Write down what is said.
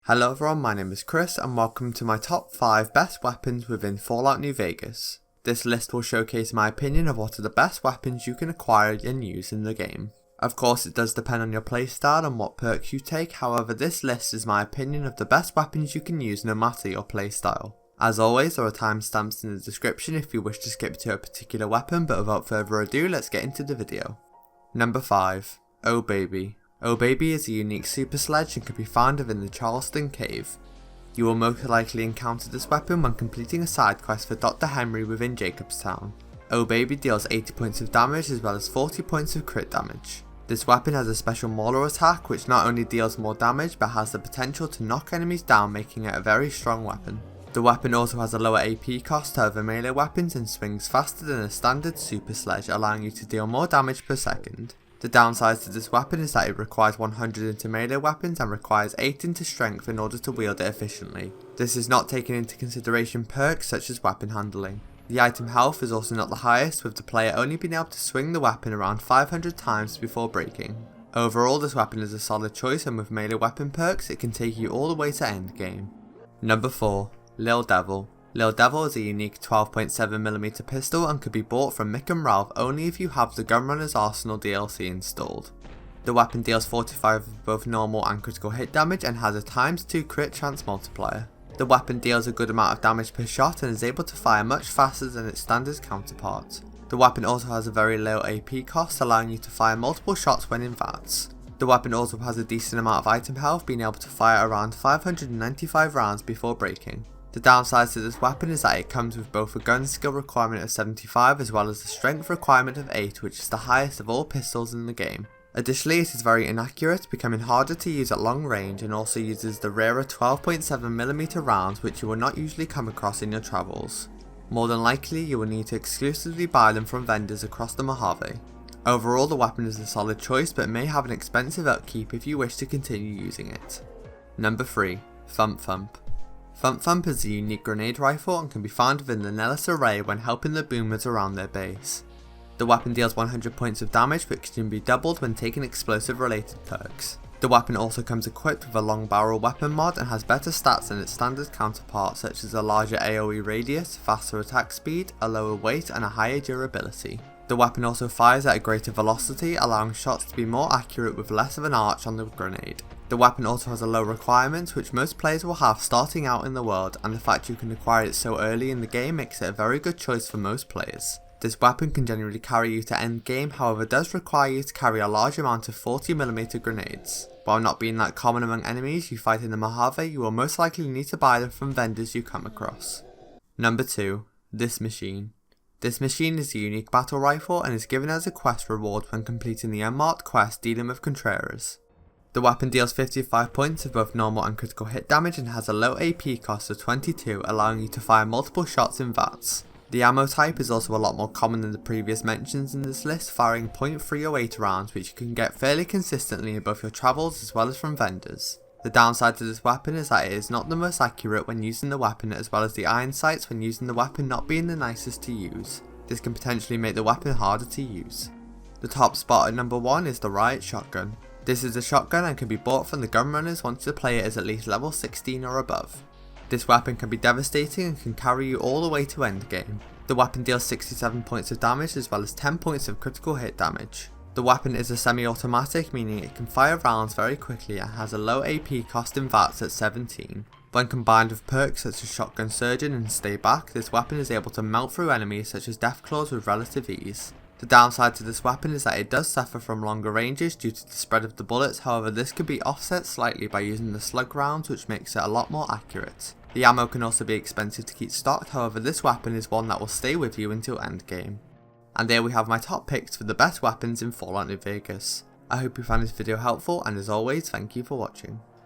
Hello everyone, my name is Chris and welcome to my top 5 best weapons within Fallout New Vegas. This list will showcase my opinion of what are the best weapons you can acquire and use in the game. Of course it does depend on your playstyle and what perks you take, however this list is my opinion of the best weapons you can use no matter your playstyle. As always, there are timestamps in the description if you wish to skip to a particular weapon, but without further ado, let's get into the video. Number 5. Oh Baby. Oh Baby is a unique super sledge and can be found within the Charleston Cave. You will most likely encounter this weapon when completing a side quest for Dr. Henry within Jacobstown. Oh Baby deals 80 points of damage as well as 40 points of crit damage. This weapon has a special Mauler attack which not only deals more damage but has the potential to knock enemies down, making it a very strong weapon. The weapon also has a lower AP cost to other melee weapons and swings faster than a standard super sledge, allowing you to deal more damage per second. The downside to this weapon is that it requires 100 into melee weapons and requires 8 into strength in order to wield it efficiently. This is not taking into consideration perks such as weapon handling. The item health is also not the highest, with the player only being able to swing the weapon around 500 times before breaking. Overall, this weapon is a solid choice, and with melee weapon perks it can take you all the way to endgame. Number 4. Lil Devil. Lil Devil is a unique 12.7mm pistol and could be bought from Mick and Ralph only if you have the Gunrunner's Arsenal DLC installed. The weapon deals 45 of both normal and critical hit damage and has a ×2 crit chance multiplier. The weapon deals a good amount of damage per shot and is able to fire much faster than its standard counterpart. The weapon also has a very low AP cost, allowing you to fire multiple shots when in VATS. The weapon also has a decent amount of item health, being able to fire around 595 rounds before breaking. The downside to this weapon is that it comes with both a gun skill requirement of 75 as well as a strength requirement of 8, which is the highest of all pistols in the game. Additionally, it is very inaccurate, becoming harder to use at long range, and also uses the rarer 12.7mm rounds which you will not usually come across in your travels. More than likely, you will need to exclusively buy them from vendors across the Mojave. Overall, the weapon is a solid choice but may have an expensive upkeep if you wish to continue using it. Number 3. Thump Thump. Thump Thump is a unique grenade rifle and can be found within the Nellis array when helping the boomers around their base. The weapon deals 100 points of damage which can be doubled when taking explosive related perks. The weapon also comes equipped with a long barrel weapon mod and has better stats than its standard counterpart, such as a larger AoE radius, faster attack speed, a lower weight and a higher durability. The weapon also fires at a greater velocity, allowing shots to be more accurate with less of an arch on the grenade. The weapon also has a low requirement which most players will have starting out in the world, and the fact you can acquire it so early in the game makes it a very good choice for most players. This weapon can generally carry you to end game, however does require you to carry a large amount of 40mm grenades. While not being that common among enemies you fight in the Mojave, you will most likely need to buy them from vendors you come across. Number 2. This Machine. This machine is a unique battle rifle and is given as a quest reward when completing the unmarked quest Dealing with Contreras. The weapon deals 55 points of both normal and critical hit damage and has a low AP cost of 22, allowing you to fire multiple shots in VATS. The ammo type is also a lot more common than the previous mentions in this list, firing .308 rounds which you can get fairly consistently in both your travels as well as from vendors. The downside to this weapon is that it is not the most accurate when using the weapon, as well as the iron sights when using the weapon not being the nicest to use. This can potentially make the weapon harder to use. The top spot at number 1 is the Riot Shotgun. This is a shotgun and can be bought from the Gunrunners once the player is at least level 16 or above. This weapon can be devastating and can carry you all the way to endgame. The weapon deals 67 points of damage as well as 10 points of critical hit damage. The weapon is a semi-automatic, meaning it can fire rounds very quickly and has a low AP cost in VATS at 17. When combined with perks such as Shotgun Surgeon and Stay Back, this weapon is able to melt through enemies such as Deathclaws with relative ease. The downside to this weapon is that it does suffer from longer ranges due to the spread of the bullets, however this can be offset slightly by using the slug rounds which makes it a lot more accurate. The ammo can also be expensive to keep stocked, however this weapon is one that will stay with you until endgame. And there we have my top picks for the best weapons in Fallout New Vegas. I hope you found this video helpful, and as always, thank you for watching.